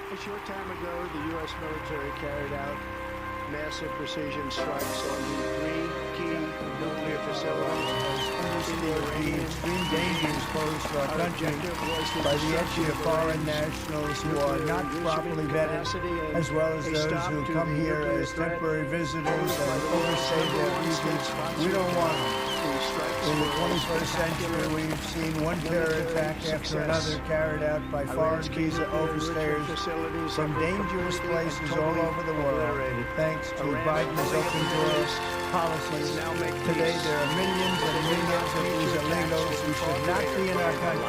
A short time ago, the U.S. military carried out massive precision strikes on the three key nuclear facilities. The extreme dangers posed to our country by the entry of foreign nationals who are not properly vetted, as well as those who come here as temporary visitors and overstay their visas. We don't want them. In the 21st century, we've seen one terror attack after another carried out by foreign visa overstayers from dangerous places all over the world. Thanks to Biden's open doors policies, today there are millions and millions of these illegals who should not be in our country.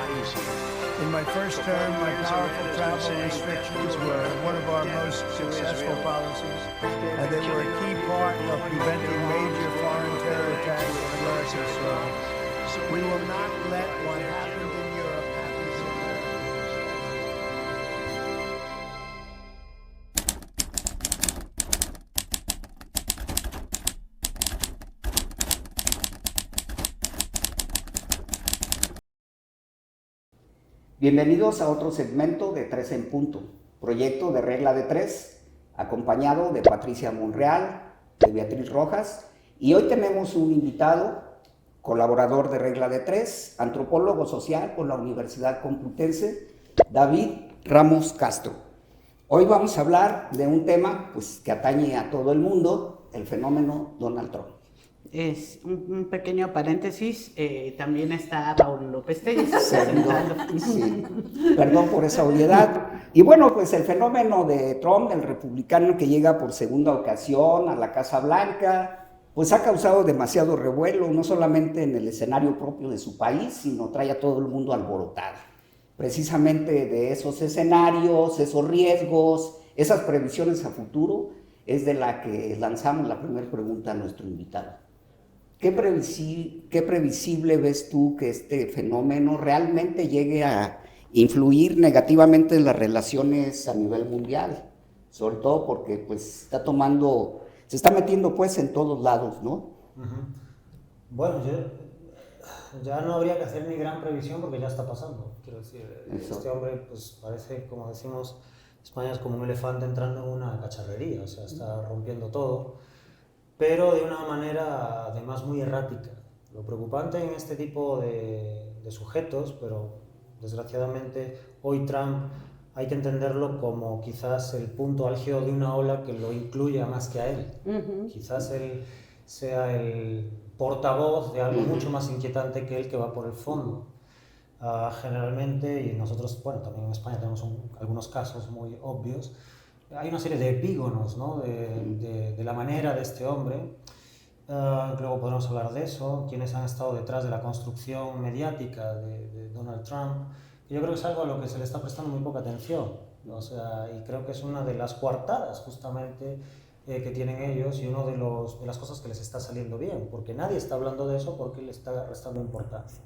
In my first term, my powerful travel restrictions were one of our most successful policies, and they were a key part of preventing major foreign terror attacks on American soil. We will not let what happened in Europe happen in Bienvenidos a otro segmento de 3 en Punto, proyecto de Regla de 3, acompañado de Patricia Monreal, de Beatriz Rojas, y hoy tenemos un invitado, colaborador de Regla de 3, antropólogo social por la Universidad Complutense, David Ramos Castro. Hoy vamos a hablar de un tema que atañe a todo el mundo, el fenómeno Donald Trump. Es un pequeño paréntesis, también está Raúl López Telles. Sí, perdón por esa obviedad. Y bueno, pues el fenómeno de Trump, el republicano que llega por segunda ocasión a la Casa Blanca, pues ha causado demasiado revuelo, no solamente en el escenario propio de su país, sino trae a todo el mundo alborotado. Precisamente de esos escenarios, esos riesgos, esas previsiones a futuro, es de la que lanzamos la primera pregunta a nuestro invitado. ¿Qué previsible ves tú que este fenómeno realmente llegue a influir negativamente en las relaciones a nivel mundial? Sobre todo porque se está metiendo en todos lados, ¿no? Bueno, ya no habría que hacer ni gran previsión porque ya está pasando. Quiero decir, este hombre parece, como decimos, España es como un elefante entrando en una cacharrería, o sea, está rompiendo todo, pero de una manera además muy errática. Lo preocupante en este tipo de sujetos, pero desgraciadamente hoy Trump hay que entenderlo como quizás el punto álgido de una ola que lo incluya más que a él. Quizás él sea el portavoz de algo mucho más inquietante que él, que va por el fondo. Generalmente, y nosotros, también en España tenemos algunos casos muy obvios, hay una serie de epígonos, ¿no? de la manera de este hombre. Luego podemos hablar de eso, quienes han estado detrás de la construcción mediática de Donald Trump. Yo creo que es algo a lo que se le está prestando muy poca atención, o sea, y creo que es una de las coartadas justamente que tienen ellos, y una de las cosas que les está saliendo bien, porque nadie está hablando de eso porque le está restando importancia.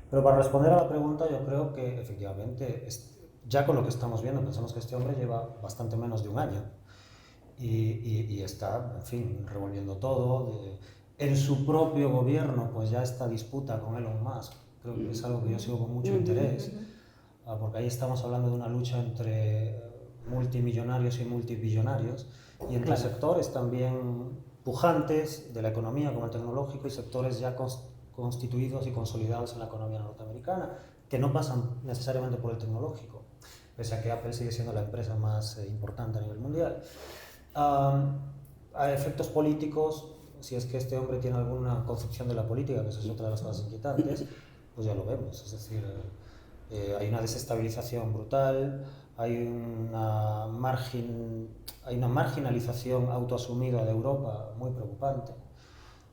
Pero para responder a la pregunta, yo creo que efectivamente, ya con lo que estamos viendo, pensamos que este hombre lleva bastante menos de un año y está, en fin, revolviendo todo. En su propio gobierno, ya esta disputa con Elon Musk, creo que es algo que yo sigo con mucho interés, porque ahí estamos hablando de una lucha entre multimillonarios y multibillonarios, y entre sectores también pujantes de la economía como el tecnológico y sectores ya constituidos y consolidados en la economía norteamericana, que no pasan necesariamente por el tecnológico, pese a que Apple sigue siendo la empresa más importante a nivel mundial. A efectos políticos, si es que este hombre tiene alguna concepción de la política, que eso es otra de las cosas inquietantes, pues ya lo vemos. Es decir, hay una desestabilización brutal, hay una marginalización autoasumida de Europa muy preocupante,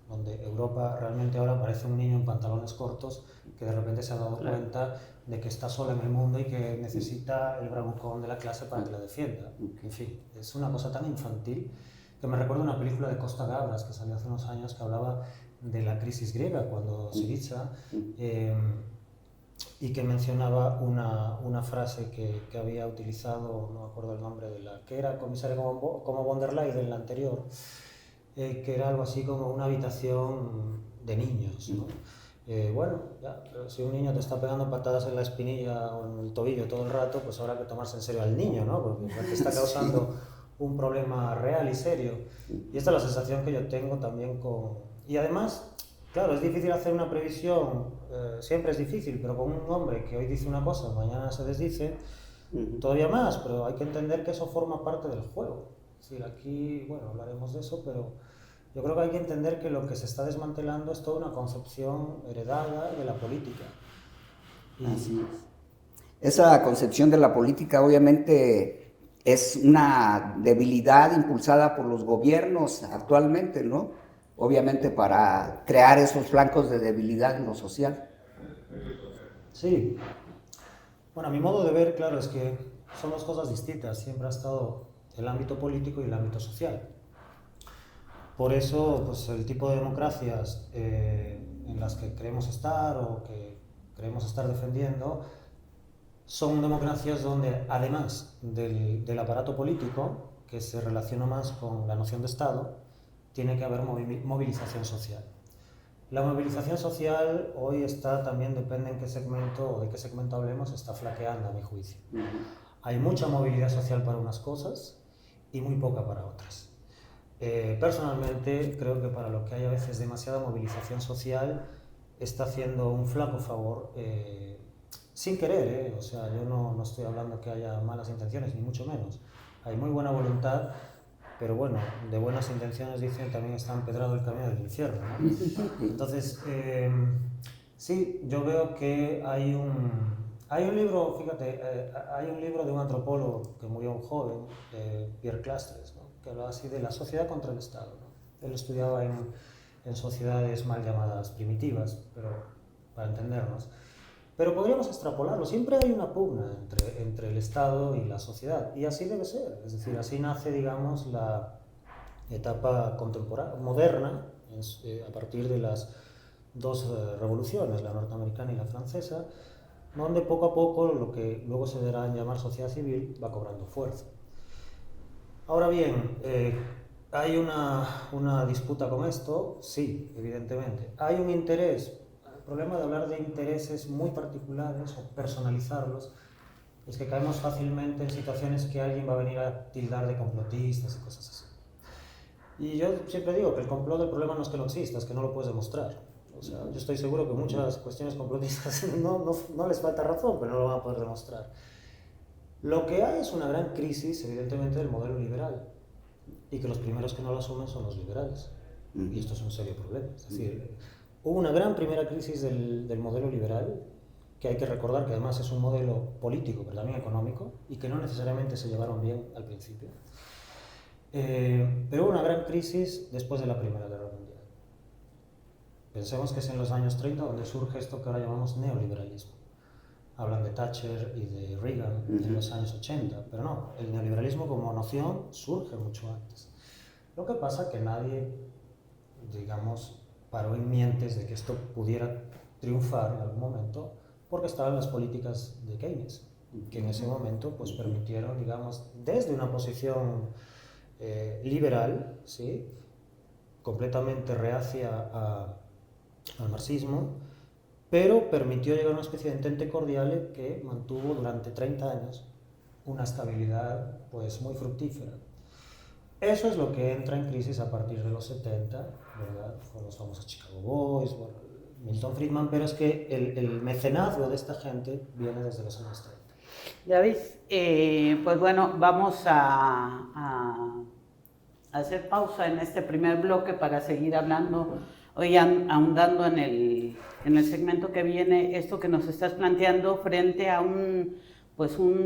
donde Europa realmente ahora parece un niño en pantalones cortos que de repente se ha dado cuenta de que está sola en el mundo y que necesita el bravucón de la clase para que la defienda. En fin, es una cosa tan infantil que me recuerda una película de Costa Gabras que salió hace unos años, que hablaba de la crisis griega, cuando Syriza, y que mencionaba una frase que había utilizado, no me acuerdo el nombre de la que era comisaria como von der Leyen, la anterior, que era algo así como una habitación de niños, ¿no? Bueno, ya, pero si un niño te está pegando patadas en la espinilla o en el tobillo todo el rato, pues habrá que tomarse en serio al niño, ¿no? Porque te está causando un problema real y serio. Y esta es la sensación que yo tengo también con... Y además, claro, es difícil hacer una previsión, siempre es difícil, pero con un hombre que hoy dice una cosa, mañana se desdice, todavía más, pero hay que entender que eso forma parte del juego. Es decir, aquí, bueno, hablaremos de eso, pero yo creo que hay que entender que lo que se está desmantelando es toda una concepción heredada de la política. Así es. Esa concepción de la política obviamente es una debilidad impulsada por los gobiernos actualmente, ¿no? Obviamente para crear esos flancos de debilidad en lo social. Sí. Bueno, a mi modo de ver, claro, es que son dos cosas distintas. Siempre ha estado el ámbito político y el ámbito social. Por eso, pues el tipo de democracias en las que queremos estar o que queremos estar defendiendo son democracias donde, además del aparato político, que se relaciona más con la noción de Estado, tiene que haber movilización social. La movilización social hoy está también, depende en qué segmento o de qué segmento hablemos, está flaqueando a mi juicio. Hay mucha movilidad social para unas cosas y muy poca para otras. Personalmente creo que para lo que hay a veces demasiada movilización social está haciendo un flaco favor, sin querer, o sea, yo no estoy hablando que haya malas intenciones, ni mucho menos. Hay muy buena voluntad, pero bueno, de buenas intenciones dicen también está empedrado el camino del infierno, ¿no? Entonces, sí, yo veo que hay un libro, fíjate, hay un libro de un antropólogo que murió un joven, Pierre Clastres, ¿no? Que hablaba así de la sociedad contra el Estado, ¿no? Él estudiaba en sociedades mal llamadas primitivas, pero para entendernos. Pero podríamos extrapolarlo, siempre hay una pugna entre el Estado y la sociedad, y así debe ser, es decir, así nace, digamos, la etapa contemporánea, moderna, a partir de las dos revoluciones, la norteamericana y la francesa, donde poco a poco lo que luego se dará en llamar sociedad civil va cobrando fuerza. Ahora bien, ¿hay una disputa con esto? Sí, evidentemente. ¿Hay un interés? El problema de hablar de intereses muy particulares o personalizarlos es que caemos fácilmente en situaciones que alguien va a venir a tildar de complotistas y cosas así. Y yo siempre digo que el complot del problema no es que no exista, es que no lo puedes demostrar. O sea, yo estoy seguro que muchas cuestiones complotistas no les falta razón, pero no lo van a poder demostrar. Lo que hay es una gran crisis, evidentemente, del modelo liberal, y que los primeros que no lo asumen son los liberales. Y esto es un serio problema. Es decir, hubo una gran primera crisis del modelo liberal, que hay que recordar que además es un modelo político, pero también económico, y que no necesariamente se llevaron bien al principio. Pero hubo una gran crisis después de la Primera Guerra Mundial. Pensemos que es en los años 30 donde surge esto que ahora llamamos neoliberalismo. Hablan de Thatcher y de Reagan en los años 80, pero no, el neoliberalismo como noción surge mucho antes. Lo que pasa es que nadie, digamos, paró en mientes de que esto pudiera triunfar en algún momento, porque estaban las políticas de Keynes, que en ese momento pues, permitieron, digamos, desde una posición liberal, ¿sí? Completamente reacia al marxismo, pero permitió llegar a una especie de entente cordial que mantuvo durante 30 años una estabilidad pues, muy fructífera. Eso es lo que entra en crisis a partir de los 70, ¿verdad? Con los famosos Chicago Boys, bueno, Milton Friedman, pero es que el mecenazgo de esta gente viene desde los años 30. David, pues bueno, vamos a hacer pausa en este primer bloque para seguir hablando, hoy ahondando en el segmento que viene, esto que nos estás planteando frente a un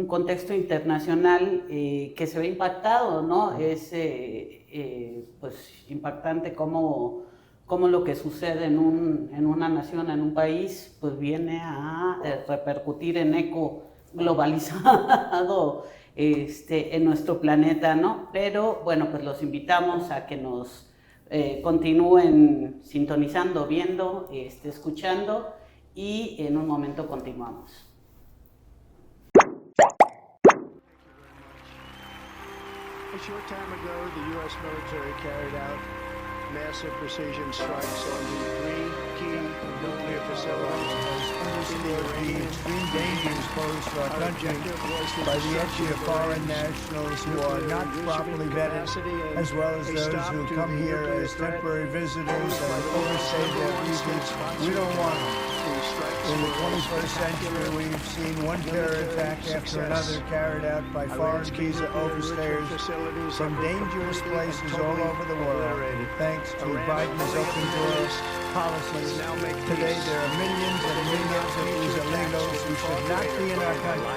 contexto internacional que se ve impactado, ¿no? Es pues impactante cómo lo que sucede en una nación, en un país, pues viene a repercutir en eco globalizado en nuestro planeta, ¿no? Pero bueno, pues los invitamos a que nos continúen sintonizando, viendo, escuchando, y en un momento continuamos. A short time ago, the U.S. military carried out massive precision strikes on the three key nuclear facilities. The extreme dangers posed to our country by the entry of foreign nationals who are not properly vetted, as well as those who come here as temporary visitors and overstay their visas. We don't want them. In the 21st century, we've seen one terror attack after another carried out by foreign visa overstayers from dangerous places all over the world. Thanks to Biden's open doors policies, today there are millions and millions of these illegals who should not be in our country.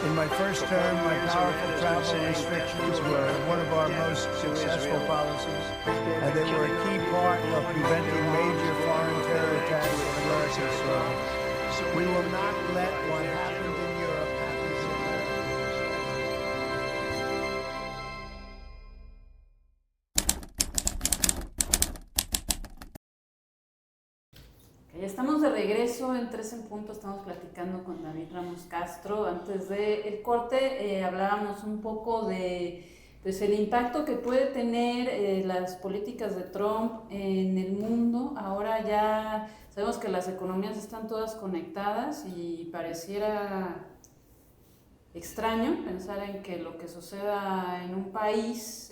In my first term, my powerful travel restrictions were one of our most successful policies, and they were a key part of preventing major foreign terror attacks on American soil. We will not let what happened in Europe happen in Ya estamos de regreso en 3 en Punto, estamos platicando con David Ramos Castro. Antes del corte hablábamos un poco de pues, el impacto que puede tener las políticas de Trump en el mundo. Ahora ya sabemos que las economías están todas conectadas y pareciera extraño pensar en que lo que suceda en un país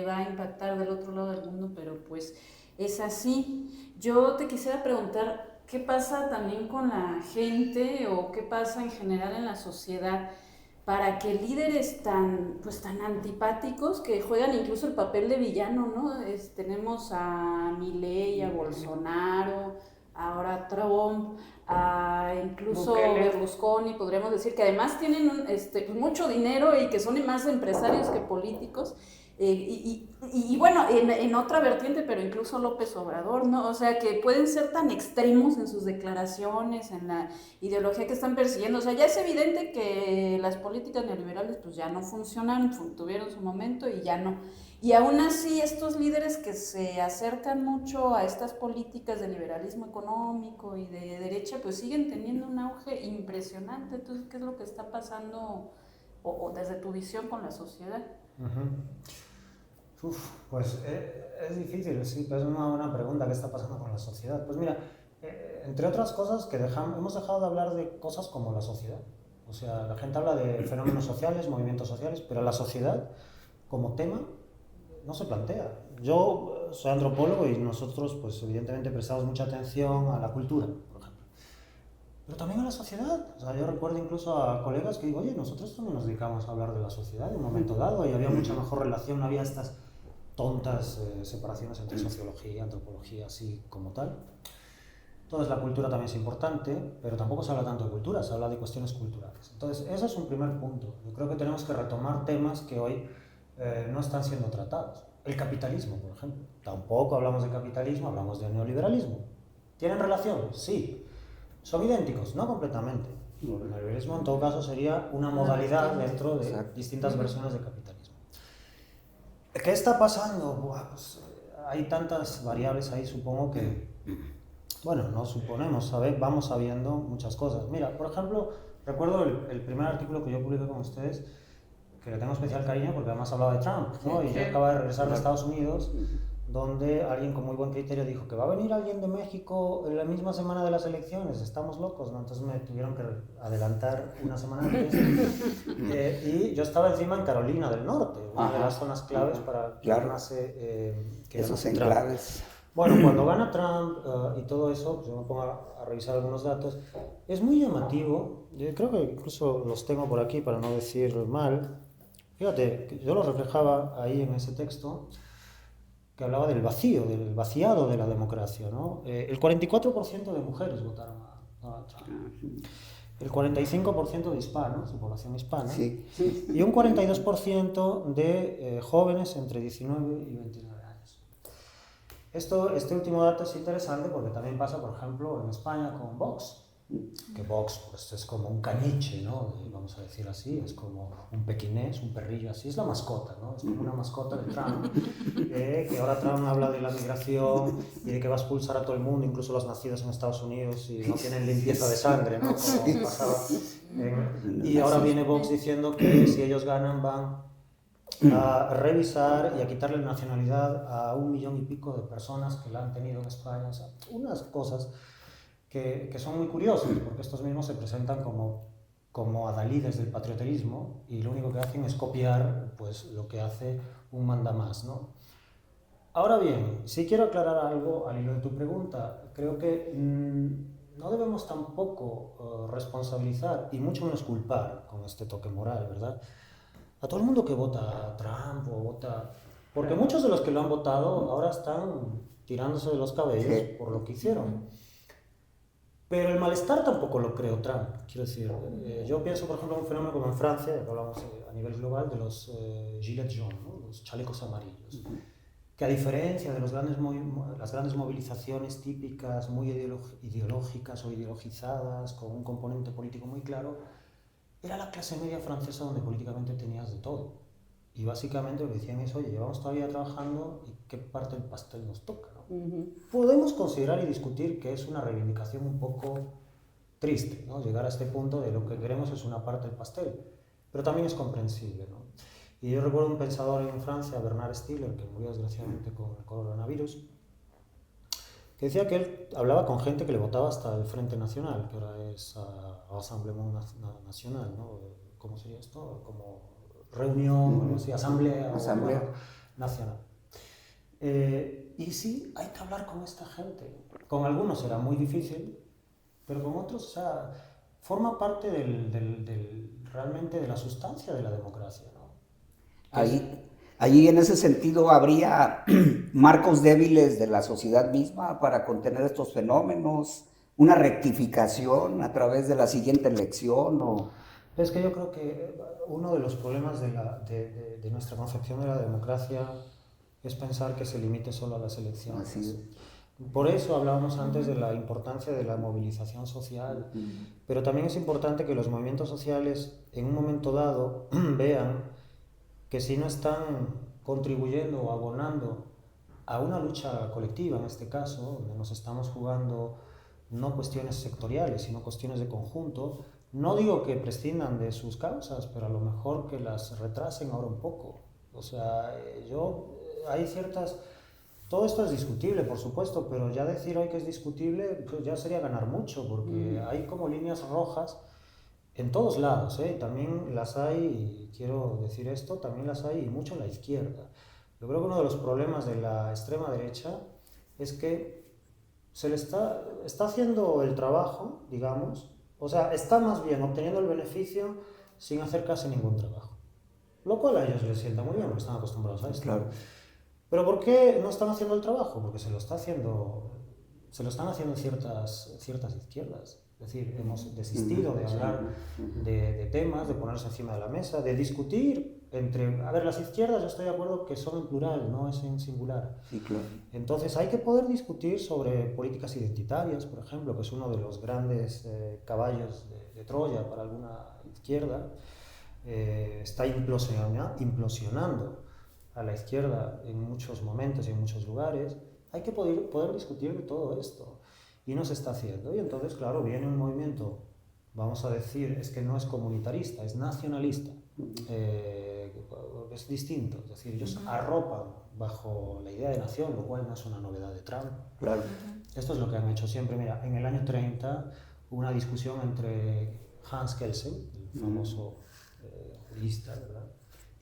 va a impactar del otro lado del mundo, pero pues es así. Yo te quisiera preguntar, ¿qué pasa también con la gente o qué pasa en general en la sociedad para que líderes tan antipáticos que juegan incluso el papel de villano, ¿no? Tenemos a Milei, a Bolsonaro, ahora a Trump, a incluso Berlusconi, podríamos decir, que además tienen mucho dinero y que son más empresarios que políticos. Y bueno, en otra vertiente, pero incluso López Obrador, ¿no? O sea, que pueden ser tan extremos en sus declaraciones, en la ideología que están persiguiendo. O sea, ya es evidente que las políticas neoliberales pues ya no funcionan, tuvieron su momento y ya no. Y aún así, estos líderes que se acercan mucho a estas políticas de liberalismo económico y de derecha, pues siguen teniendo un auge impresionante. Entonces, ¿qué es lo que está pasando o desde tu visión con la sociedad? Pues es difícil, sí, pero es una buena pregunta. ¿Qué está pasando con la sociedad? Pues mira, entre otras cosas que hemos dejado de hablar de cosas como la sociedad. O sea, la gente habla de fenómenos sociales, movimientos sociales, pero la sociedad como tema no se plantea. Yo soy antropólogo y nosotros pues evidentemente prestamos mucha atención a la cultura, por ejemplo, pero también a la sociedad. O sea, yo recuerdo incluso a colegas que digo, oye, nosotros también nos dedicamos a hablar de la sociedad en un momento dado y había mucha mejor relación, no había estas tontas separaciones entre sociología y antropología así como tal. Entonces la cultura también es importante, pero tampoco se habla tanto de cultura, se habla de cuestiones culturales. Entonces ese es un primer punto. Yo creo que tenemos que retomar temas que hoy no están siendo tratados. El capitalismo, por ejemplo. Tampoco hablamos de capitalismo, hablamos de neoliberalismo. ¿Tienen relación? Sí. ¿Son idénticos? No completamente. El neoliberalismo en todo caso sería una modalidad dentro de distintas versiones de capitalismo. ¿Qué está pasando? Buah, pues, hay tantas variables ahí, supongo que, bueno, no suponemos, vamos sabiendo muchas cosas. Mira, por ejemplo, recuerdo el primer artículo que yo publiqué con ustedes, que le tengo especial cariño porque además hablaba de Trump, ¿no? Y yo acababa de regresar de Estados Unidos, donde alguien con muy buen criterio dijo que va a venir alguien de México en la misma semana de las elecciones, estamos locos, ¿no? Entonces me tuvieron que adelantar una semana antes. Y yo estaba encima en Carolina del Norte, una de las zonas claves para que ganase esos enclaves. Bueno, cuando gana Trump y todo eso, pues yo me pongo a revisar algunos datos, es muy llamativo. Yo creo que incluso los tengo por aquí para no decir mal. Fíjate, yo lo reflejaba ahí en ese texto, que hablaba del vacío, del vaciado de la democracia, ¿no? El 44% de mujeres votaron a Trump. El 45% de hispanos, de población hispana. Sí. Y un 42% de jóvenes entre 19 y 29 años. Este último dato es interesante porque también pasa, por ejemplo, en España con Vox. Que Vox pues, es como un caniche, ¿no? Vamos a decir así, es como un pequinés, un perrillo así, es la mascota, ¿no? Es como una mascota de Trump, que ahora Trump habla de la migración y de que va a expulsar a todo el mundo, incluso los nacidos en Estados Unidos y no tienen limpieza de sangre, ¿no? Como pasaba. Y ahora viene Vox diciendo que si ellos ganan van a revisar y a quitarle la nacionalidad a 1 millón y pico de personas que la han tenido en España. O sea, unas cosas que son muy curiosas, porque estos mismos se presentan como adalides del patrioterismo y lo único que hacen es copiar pues, lo que hace un mandamás, ¿no? Ahora bien, sí quiero aclarar algo al hilo de tu pregunta. Creo que no debemos tampoco responsabilizar y mucho menos culpar con este toque moral, ¿verdad? A todo el mundo que vota a Trump o vota... Porque muchos de los que lo han votado ahora están tirándose de los cabellos por lo que hicieron. Pero el malestar tampoco lo creó Trump. Quiero decir, yo pienso, por ejemplo, en un fenómeno como en Francia, que hablamos a nivel global de los gilets jaunes, ¿no? Los chalecos amarillos, que a diferencia de las grandes movilizaciones típicas, muy ideológicas o ideologizadas, con un componente político muy claro, era la clase media francesa donde políticamente tenías de todo. Y básicamente lo que decían es, oye, llevamos todavía trabajando y qué parte del pastel nos toca, ¿no? Podemos considerar y discutir que es una reivindicación un poco triste, ¿no? Llegar a este punto de lo que queremos es una parte del pastel, pero también es comprensible, ¿no? Y yo recuerdo un pensador en Francia, Bernard Stiegler, que murió desgraciadamente con el coronavirus, que decía que él hablaba con gente que le votaba hasta el Frente Nacional, que ahora es Rassemblement National, ¿no? ¿Cómo sería esto? Como reunión, algo así, asamblea nacional. Y sí, hay que hablar con esta gente. Con algunos será muy difícil, pero con otros, o sea, forma parte realmente de la sustancia de la democracia, ¿no? Ahí en ese sentido habría marcos débiles de la sociedad misma para contener estos fenómenos, una rectificación a través de la siguiente elección o... Es que yo creo que uno de los problemas de nuestra concepción de la democracia es pensar que se limite solo a las elecciones. Así es. Por eso hablábamos antes de la importancia de la movilización social, pero también es importante que los movimientos sociales en un momento dado vean que si no están contribuyendo o abonando a una lucha colectiva, en este caso, donde nos estamos jugando no cuestiones sectoriales, sino cuestiones de conjunto, no digo que prescindan de sus causas, pero a lo mejor que las retrasen ahora un poco. O sea, hay ciertas... Todo esto es discutible, por supuesto, pero ya decir hoy que es discutible, pues ya sería ganar mucho, porque hay como líneas rojas en todos lados, ¿eh? También las hay, y quiero decir esto, también las hay y mucho en la izquierda. Yo creo que uno de los problemas de la extrema derecha es que se le está haciendo el trabajo, digamos, o sea, está más bien obteniendo el beneficio sin hacer casi ningún trabajo. Lo cual a ellos les sienta muy bien, porque están acostumbrados a esto. Claro. Pero ¿por qué no están haciendo el trabajo? Porque se lo están haciendo ciertas izquierdas. Es decir, hemos desistido de hablar de temas, de ponerse encima de la mesa, de discutir entre... A ver, las izquierdas yo estoy de acuerdo que son en plural, no es en singular. Sí, claro. Entonces hay que poder discutir sobre políticas identitarias, por ejemplo, que es uno de los grandes caballos de Troya para alguna izquierda. Está implosionando a la izquierda en muchos momentos y en muchos lugares. Hay que poder discutir de todo esto. Y no se está haciendo. Y entonces, claro, viene un movimiento, vamos a decir, es que no es comunitarista, es nacionalista. Es distinto. Es decir, ellos arropan bajo la idea de nación, lo cual no es una novedad de Trump. Claro. Esto es lo que han hecho siempre. Mira, en el año 30 hubo una discusión entre Hans Kelsen, el famoso jurista, ¿verdad?,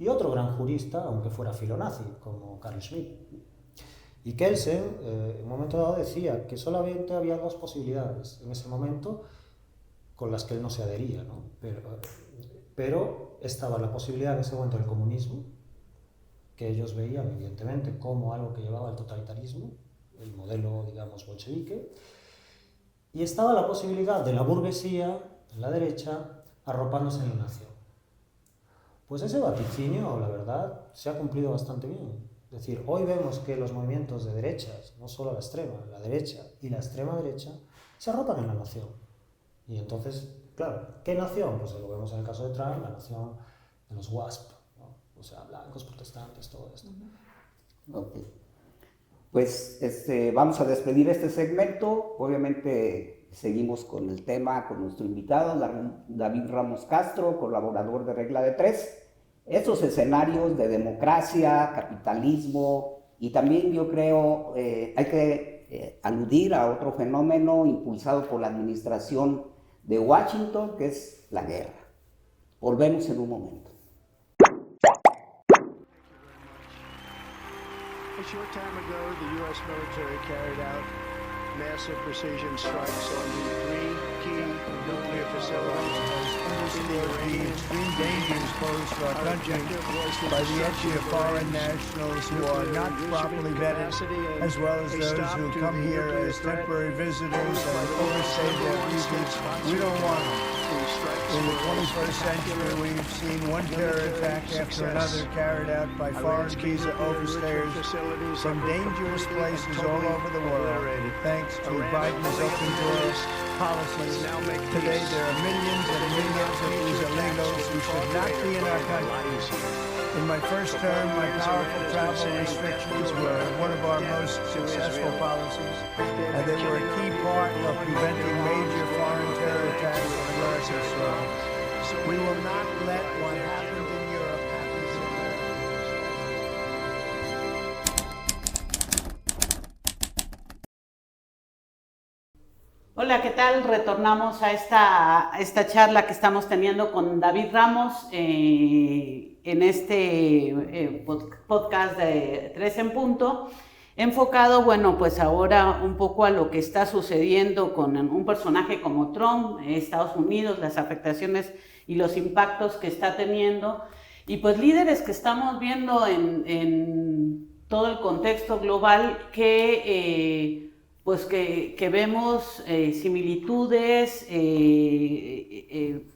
y otro gran jurista, aunque fuera filonazi, como Carl Schmitt. Y Kelsen, en un momento dado, decía que solamente había dos posibilidades en ese momento con las que él no se adhería, ¿no? Pero estaba la posibilidad en ese momento del comunismo, que ellos veían, evidentemente, como algo que llevaba al totalitarismo, el modelo, digamos, bolchevique, y estaba la posibilidad de la burguesía, en la derecha, arropándose en la nación. Pues ese vaticinio, la verdad, se ha cumplido bastante bien. Es decir, hoy vemos que los movimientos de derechas, no solo la extrema, la derecha y la extrema derecha, se arropan en la nación. Y entonces, claro, ¿qué nación? Pues lo vemos en el caso de Trump, la nación de los WASP, ¿no? O sea, blancos, protestantes, todo esto. Okay. Pues vamos a despedir este segmento. Obviamente seguimos con el tema, con nuestro invitado, David Ramos Castro, colaborador de Regla de Tres. estos escenarios de democracia, capitalismo, y también yo creo hay que aludir a otro fenómeno impulsado por la administración de Washington, que es la guerra. Volvemos en un momento. A short time ago, the U.S. military carried out massive precision strikes on the three key nuclear facilities in the Iranian extreme dangers posed to our country by the entry of foreign nationals who are not properly vetted, as well as those who come here as temporary visitors and overstay their visas. We don't want them. In the 21st century, we've seen one terror attack after another carried out by foreign visa overstayers from dangerous places all over the world. Thanks to Biden's open doors policies, today there are millions and millions of these illegals who should not be in our country. In my first term, my powerful travel restrictions were one of our most successful policies, and they were a key part of preventing major foreign terror attacks on American soil. We will not let what happened in Europe happen to America. Hola, ¿qué tal? Retornamos a esta charla que estamos teniendo con David Ramos en este podcast de 3 en Punto, enfocado, bueno, pues ahora un poco a lo que está sucediendo con un personaje como Trump, Estados Unidos, las afectaciones y los impactos que está teniendo, y pues líderes que estamos viendo en todo el contexto global que vemos similitudes,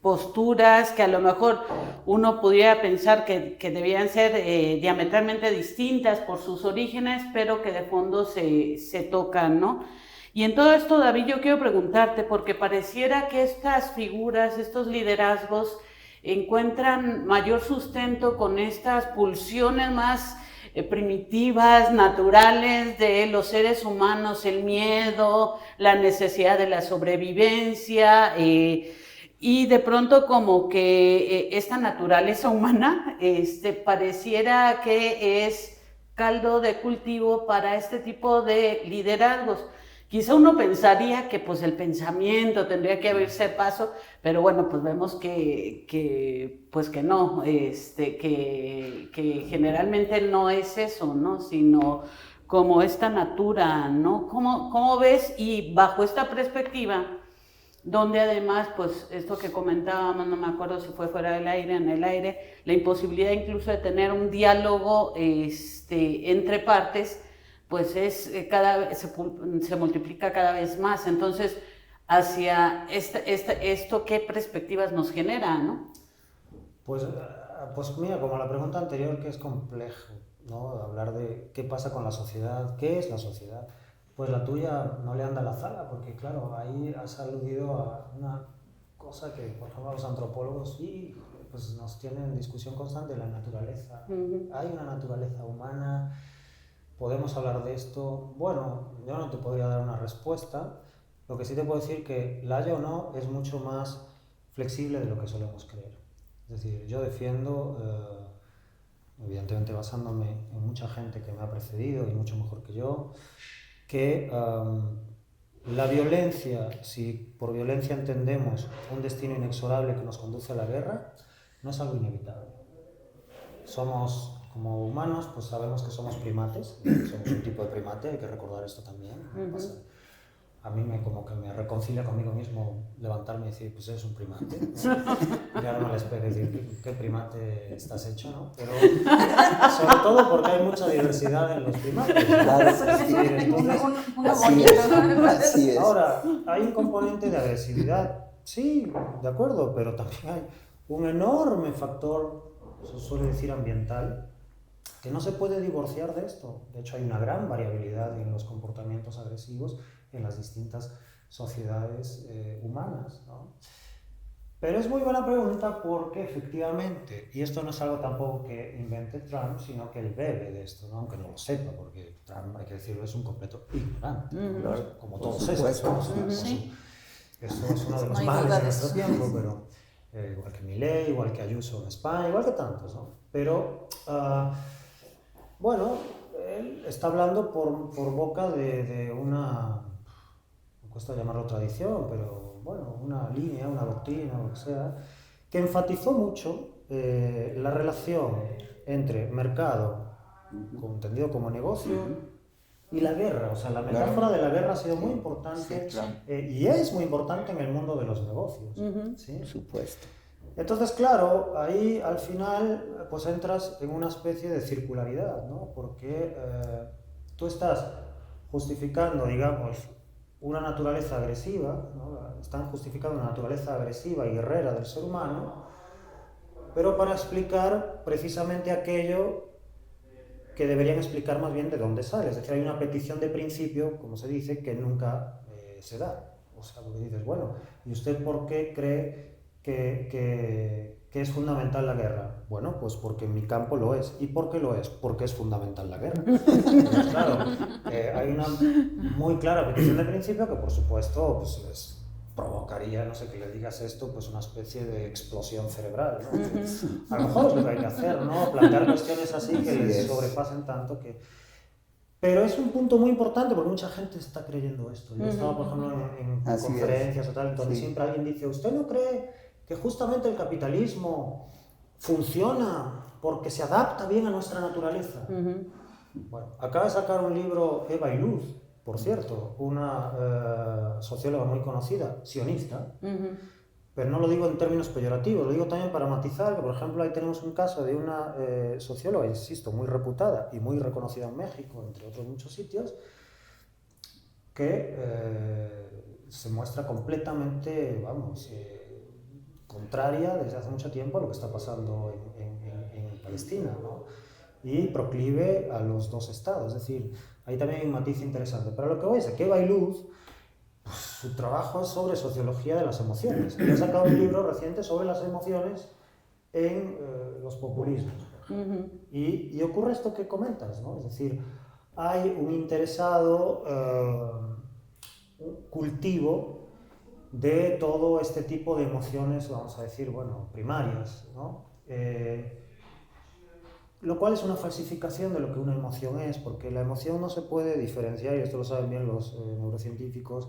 posturas que a lo mejor uno pudiera pensar que debían ser diametralmente distintas por sus orígenes, pero que de fondo se tocan, ¿no? Y en todo esto, David, yo quiero preguntarte, porque pareciera que estas figuras, estos liderazgos, encuentran mayor sustento con estas pulsiones más primitivas, naturales de los seres humanos, el miedo, la necesidad de la sobrevivencia, y de pronto como que esta naturaleza humana pareciera que es caldo de cultivo para este tipo de liderazgos. Quizá uno pensaría que pues el pensamiento tendría que abrirse paso, pero bueno, pues vemos que no, que generalmente no es eso, ¿no? Sino como esta natura, ¿no? ¿Cómo ves? Y bajo esta perspectiva, donde además, pues esto que comentábamos, no me acuerdo si fue fuera del aire, en el aire, la imposibilidad incluso de tener un diálogo entre partes, pues se multiplica cada vez más. Entonces, hacia esto, ¿qué perspectivas nos genera, no? Pues mira, como la pregunta anterior, que es complejo, ¿no? Hablar de qué pasa con la sociedad, qué es la sociedad. Pues la tuya no le anda a la zaga, porque claro, ahí has aludido a una cosa que, por ejemplo, los antropólogos sí, pues nos tienen en discusión constante, la naturaleza. Hay una naturaleza humana. ¿Podemos hablar de esto? Bueno, yo no te podría dar una respuesta. Lo que sí te puedo decir que la haya o no es mucho más flexible de lo que solemos creer. Es decir, yo defiendo, evidentemente basándome en mucha gente que me ha precedido y mucho mejor que yo, que la violencia, si por violencia entendemos un destino inexorable que nos conduce a la guerra, no es algo inevitable. Como humanos, pues sabemos que somos primates, somos un tipo de primate, hay que recordar esto también. A mí como que me reconcilia conmigo mismo levantarme y decir, pues eres un primate, ¿no? Ya no me les puedo decir qué primate estás hecho, ¿no? Pero sobre todo porque hay mucha diversidad en los primates, ¿no? Claro, así es. Ahora, hay un componente de agresividad, sí, de acuerdo, pero también hay un enorme factor, se suele decir ambiental, que no se puede divorciar de esto. De hecho, hay una gran variabilidad en los comportamientos agresivos en las distintas sociedades humanas, ¿no? Pero es muy buena pregunta porque efectivamente, y esto no es algo tampoco que invente Trump, sino que él bebe de esto, ¿no? Aunque no lo sepa, porque Trump, hay que decirlo, es un completo ignorante, como todos estos. Sí. Eso es uno de los males de nuestro tiempo, pero igual que Milei, igual que Ayuso en España, igual que tantos, ¿no? Pero, bueno, él está hablando por boca de una, me cuesta llamarlo tradición, pero bueno, una línea, una doctrina, lo que sea, que enfatizó mucho la relación entre mercado, entendido como negocio, y la guerra. O sea, la metáfora de la guerra ha sido muy importante, y es muy importante en el mundo de los negocios. ¿Sí? Por supuesto. Entonces, claro, ahí al final pues entras en una especie de circularidad, ¿no? Porque tú estás justificando, digamos, una naturaleza agresiva, ¿no? Están justificando una naturaleza agresiva y guerrera del ser humano, pero para explicar precisamente aquello que deberían explicar más bien de dónde sale. Es decir, hay una petición de principio, como se dice, que nunca se da. O sea, porque dices, bueno, ¿y usted por qué cree que es fundamental la guerra? Bueno, pues porque en mi campo lo es. ¿Y por qué lo es? Porque es fundamental la guerra. Entonces, claro, hay una muy clara petición de principio que, por supuesto, pues les provocaría, no sé, que le digas esto, pues una especie de explosión cerebral, ¿no? A lo mejor es lo que hay que hacer, ¿no? Plantear cuestiones así que les sobrepasen tanto que... Pero es un punto muy importante porque mucha gente está creyendo esto. Yo estaba, por ejemplo, en conferencias o tal, entonces siempre alguien dice, ¿usted no cree que justamente el capitalismo funciona porque se adapta bien a nuestra naturaleza? Bueno, acaba de sacar un libro Eva Iluz, por cierto, una socióloga muy conocida, sionista, pero no lo digo en términos peyorativos, lo digo también para matizar, que por ejemplo ahí tenemos un caso de una socióloga, insisto, muy reputada y muy reconocida en México, entre otros muchos sitios, que se muestra completamente, vamos, contraria desde hace mucho tiempo a lo que está pasando en Palestina, ¿no? Y proclive a los dos estados, es decir, ahí también hay un matiz interesante. Pero lo que voy es que Eva Iluz, pues, su trabajo es sobre sociología de las emociones. Y ha sacado un libro reciente sobre las emociones en los populismos. Y ocurre esto que comentas, ¿no? Es decir, hay un interesado cultivo de todo este tipo de emociones, vamos a decir, bueno, primarias, ¿no? Lo cual es una falsificación de lo que una emoción es, porque la emoción no se puede diferenciar, y esto lo saben bien los neurocientíficos,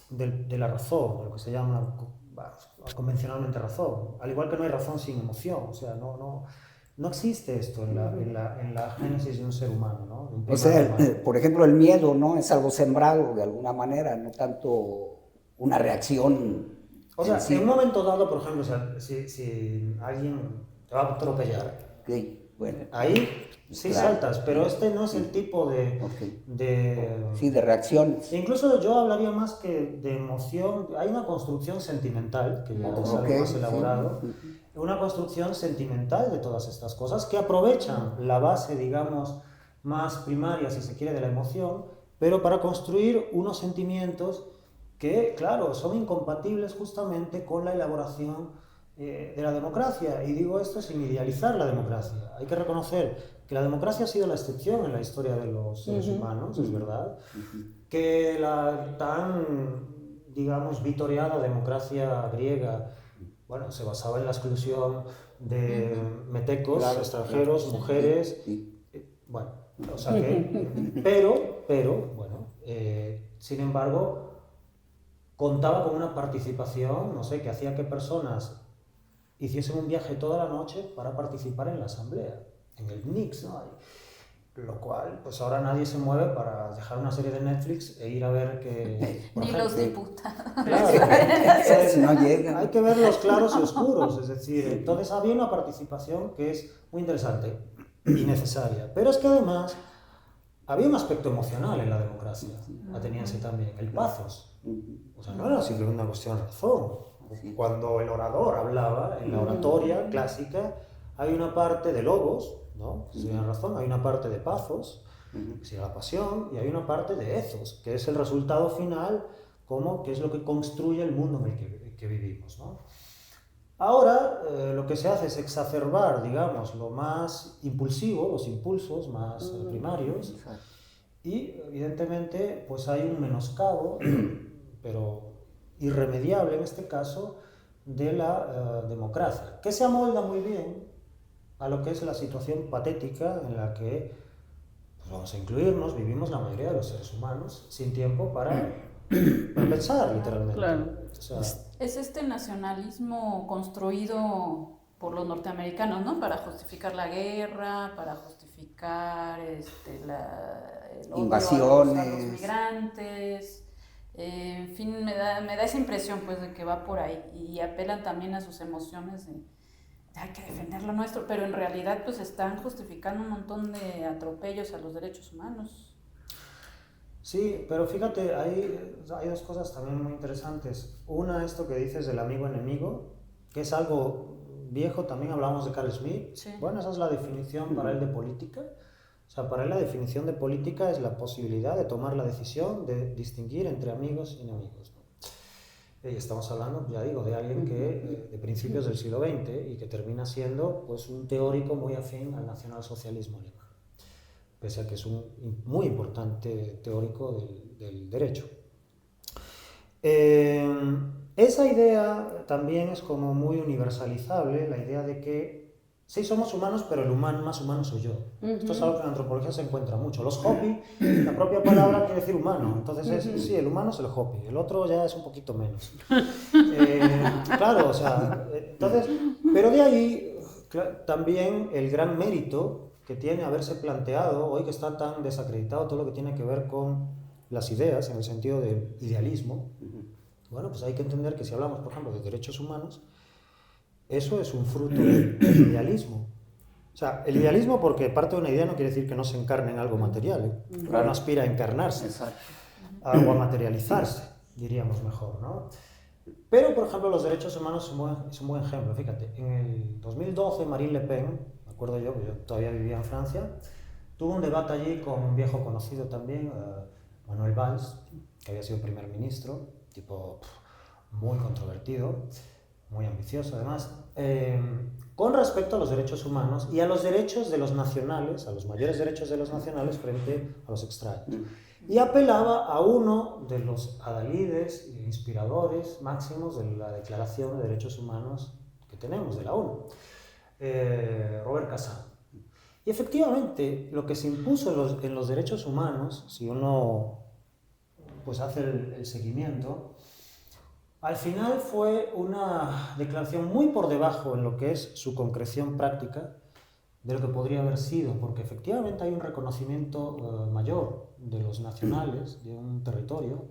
de la razón, de lo que se llama convencionalmente razón. Al igual que no hay razón sin emoción, o sea, no existe esto en la génesis de un ser humano, ¿no? O sea, por ejemplo, el miedo, ¿no? Es algo sembrado de alguna manera, no tanto una reacción. O sea, en un momento dado, por ejemplo, o sea, si alguien te va a atropellar, bueno, ahí sí saltas, pero este no es el tipo de reacciones. Incluso yo hablaría más que de emoción. Hay una construcción sentimental, que ya es algo más elaborado, una construcción sentimental de todas estas cosas que aprovechan la base, digamos, más primaria, si se quiere, de la emoción, pero para construir unos sentimientos que, claro, son incompatibles justamente con la elaboración de la democracia. Y digo esto sin idealizar la democracia. Hay que reconocer que la democracia ha sido la excepción en la historia de los seres humanos, es verdad, que la tan, digamos, vitoreada democracia griega, bueno, se basaba en la exclusión de metecos, extranjeros, mujeres, bueno, o sea que, pero, bueno, sin embargo, contaba con una participación, no sé, que hacía que personas hiciesen un viaje toda la noche para participar en la asamblea, en el Nix, ¿no? Lo cual, pues ahora nadie se mueve para dejar una serie de Netflix e ir a ver que... Ni los diputados. Claro, no llegan. Hay que ver los claros y oscuros, es decir, entonces había una participación que es muy interesante y necesaria, pero es que además había un aspecto emocional en la democracia ateniense también, el pathos. O sea, no era simplemente una cuestión de razón. Cuando el orador hablaba, en la oratoria clásica, hay una parte de logos, ¿no? Si tiene razón, hay una parte de pathos, que sería la pasión, y hay una parte de ethos, que es el resultado final, como que es lo que construye el mundo en el que vivimos, ¿no? Ahora lo que se hace es exacerbar, digamos, lo más impulsivo, los impulsos más primarios, y evidentemente pues hay un menoscabo, pero irremediable en este caso, de la democracia, que se amolda muy bien a lo que es la situación patética en la que, pues vamos a incluirnos, vivimos la mayoría de los seres humanos sin tiempo para pensar, literalmente. Claro. O sea, es este nacionalismo construido por los norteamericanos, ¿no? Para justificar la guerra, para justificar el odio invasiones, a los migrantes. En fin, me da esa impresión, pues, de que va por ahí, y apelan también a sus emociones de hay que defender lo nuestro, pero en realidad pues están justificando un montón de atropellos a los derechos humanos. sí, pero fíjate, hay dos cosas también muy interesantes. Una, esto que dices del amigo-enemigo, que es algo viejo, también hablamos de Carl Schmitt. Sí. Bueno, esa es la definición para él de política. O sea, para él la definición de política es la posibilidad de tomar la decisión de distinguir entre amigos y enemigos, ¿no? Y estamos hablando, ya digo, de alguien que de principios del siglo XX y que termina siendo pues, un teórico muy afín al nacionalsocialismo alemán, pese a que es un muy importante teórico del derecho. Esa idea también es como muy universalizable, la idea de que sí somos humanos, pero el humano más humano soy yo. Esto es algo que en antropología se encuentra mucho. Los Hopi, la propia palabra quiere decir humano, entonces sí, el humano es el Hopi, el otro ya es un poquito menos. Claro, o sea, entonces, pero de ahí también el gran mérito que tiene haberse planteado, hoy que está tan desacreditado todo lo que tiene que ver con las ideas, en el sentido del idealismo, bueno, pues hay que entender que si hablamos, por ejemplo, de derechos humanos, eso es un fruto del idealismo. O sea, el idealismo, porque parte de una idea no quiere decir que no se encarne en algo material, no aspira a encarnarse, o a materializarse, diríamos mejor, ¿no? Pero, por ejemplo, los derechos humanos es un buen ejemplo. Fíjate, en el 2012 Marine Le Pen, me acuerdo yo todavía vivía en Francia, tuvo un debate allí con un viejo conocido también, Manuel Valls, que había sido primer ministro, tipo muy controvertido, muy ambicioso además, con respecto a los derechos humanos y a los derechos de los nacionales, a los mayores derechos de los nacionales frente a los extraños. Y apelaba a uno de los adalides e inspiradores máximos de la Declaración de Derechos Humanos que tenemos, de la ONU, Robert Cassin. Y efectivamente, lo que se impuso en los derechos humanos, si uno pues, hace el seguimiento, al final fue una declaración muy por debajo en lo que es su concreción práctica de lo que podría haber sido, porque efectivamente hay un reconocimiento mayor de los nacionales de un territorio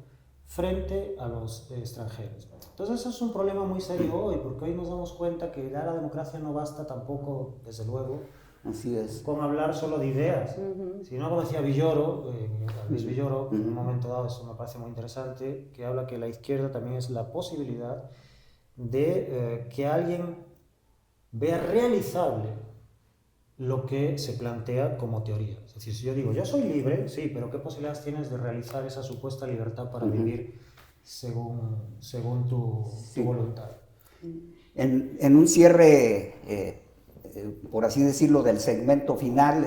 frente a los extranjeros. Entonces eso es un problema muy serio hoy, porque hoy nos damos cuenta que ya la democracia no basta tampoco, desde luego, así es, con hablar solo de ideas, sino como decía Villoro, Luis Villoro, en un momento dado, eso me parece muy interesante, que habla que la izquierda también es la posibilidad de que alguien vea realizable lo que se plantea como teoría. Es decir, si yo digo, yo soy libre, sí, pero ¿qué posibilidades tienes de realizar esa supuesta libertad para vivir según tu voluntad? En un cierre, por así decirlo, del segmento final,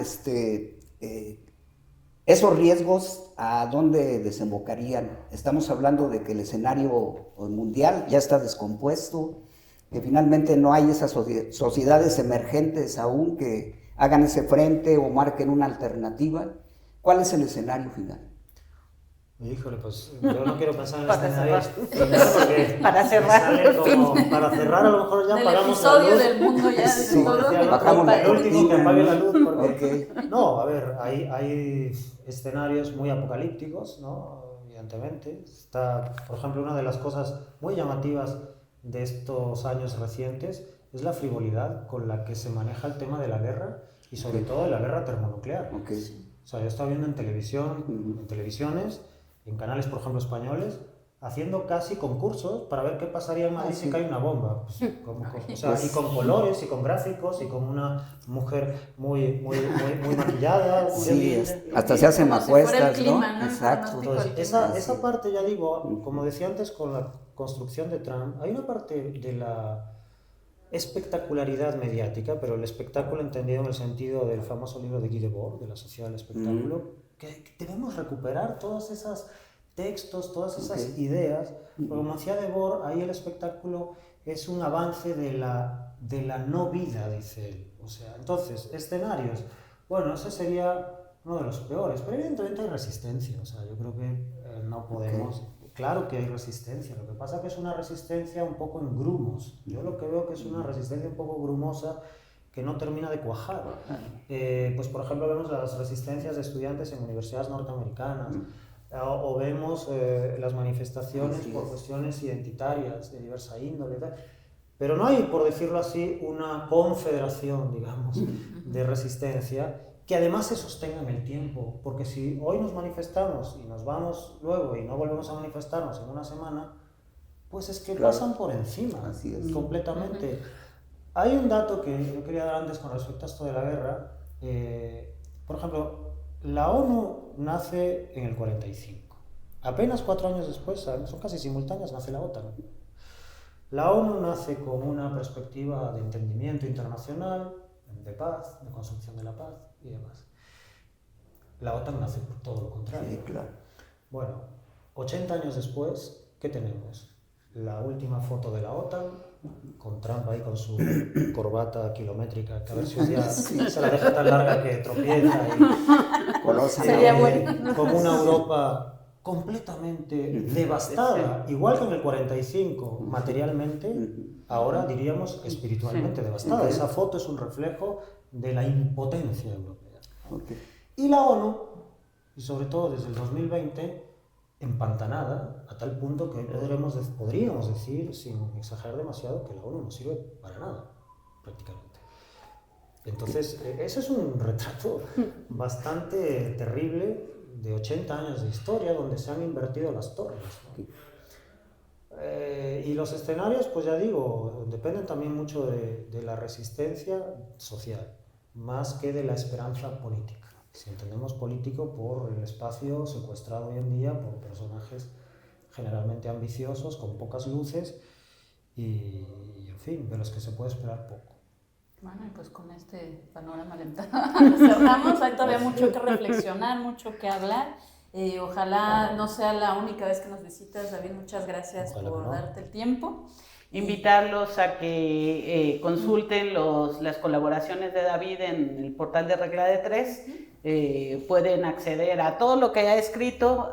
esos riesgos, ¿a dónde desembocarían? Estamos hablando de que el escenario mundial ya está descompuesto, que finalmente no hay esas sociedades emergentes aún que hagan ese frente o marquen una alternativa. ¿Cuál es el escenario final? Híjole, pues yo no quiero pensar en escenarios porque para cerrar para cerrar a lo mejor ya del pagamos episodio la luz. del mundo ya Sí, bajamos el último que apague la luz porque Okay. no, a ver, hay escenarios muy apocalípticos, ¿no? Evidentemente. Está, por ejemplo, una de las cosas muy llamativas de estos años recientes es la frivolidad con la que se maneja el tema de la guerra y sobre todo de la guerra termonuclear. Okay. O sea, yo estaba viendo en televisión, en televisiones, en canales, por ejemplo, españoles, haciendo casi concursos para ver qué pasaría en Madrid si cae una bomba. Pues, o sea, y con colores, y con gráficos, y con una mujer muy maquillada. Sí, hasta se hacen apuestas, clima, ¿no? Exacto. Entonces, esa parte, ya digo, como decía antes con la construcción de Trump, hay una parte de la espectacularidad mediática, pero el espectáculo entendido en el sentido del famoso libro de Guy Debord, de la sociedad del espectáculo, que debemos recuperar todos esos textos, todas esas ideas, porque como decía Debord, ahí el espectáculo es un avance de la no vida, dice él. O sea, entonces, escenarios, bueno, ese sería uno de los peores, pero evidentemente hay resistencia, o sea, yo creo que no podemos... Claro que hay resistencia, lo que pasa es que es una resistencia un poco en grumos. Yo lo que veo que es una resistencia un poco grumosa que no termina de cuajar. Pues por ejemplo vemos las resistencias de estudiantes en universidades norteamericanas, o vemos las manifestaciones por cuestiones identitarias de diversa índole, pero no hay, por decirlo así, una confederación, digamos, de resistencia que además se sostenga en el tiempo, porque si hoy nos manifestamos y nos vamos luego y no volvemos a manifestarnos en una semana, pues es que pasan por encima, completamente. Hay un dato que yo quería dar antes con respecto a esto de la guerra. Por ejemplo, la ONU nace en el 45. Apenas 4 años después, son casi simultáneas, nace la OTAN. La ONU nace con una perspectiva de entendimiento internacional, de paz, de construcción de la paz y demás. La OTAN nace por todo lo contrario. Sí, claro. Bueno, 80 años después, ¿qué tenemos? La última foto de la OTAN, con Trump ahí con su corbata kilométrica, que a ver si un día se la deja tan larga que tropieza y con una Europa completamente devastada, igual que en el 45 materialmente, ahora diríamos espiritualmente devastada. Esa foto es un reflejo de la impotencia europea. Y la ONU, y sobre todo desde el 2020, empantanada, a tal punto que podríamos decir, sin exagerar demasiado, que la ONU no sirve para nada, prácticamente. Entonces, eso es un retrato bastante terrible de 80 años de historia, donde se han invertido las torres, ¿no? Y los escenarios, pues ya digo, dependen también mucho de la resistencia social, más que de la esperanza política. Si entendemos político por el espacio secuestrado hoy en día por personajes generalmente ambiciosos, con pocas luces y en fin, de los que se puede esperar poco. Bueno, y pues con este panorama alentado cerramos. Hay todavía mucho que reflexionar, mucho que hablar. Ojalá no sea la única vez que nos visitas, David. Muchas gracias por darte el tiempo. Invitarlos a que consulten las colaboraciones de David en el portal de Regla de Tres. Pueden acceder a todo lo que haya escrito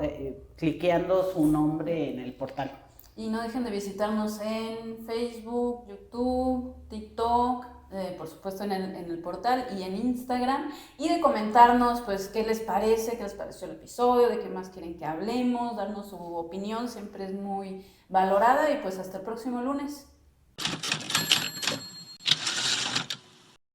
cliqueando su nombre en el portal. Y no dejen de visitarnos en Facebook, YouTube, TikTok, por supuesto en el portal y en Instagram, y de comentarnos pues qué les pareció el episodio, de qué más quieren que hablemos, darnos su opinión, siempre es muy valorada, y pues hasta el próximo lunes.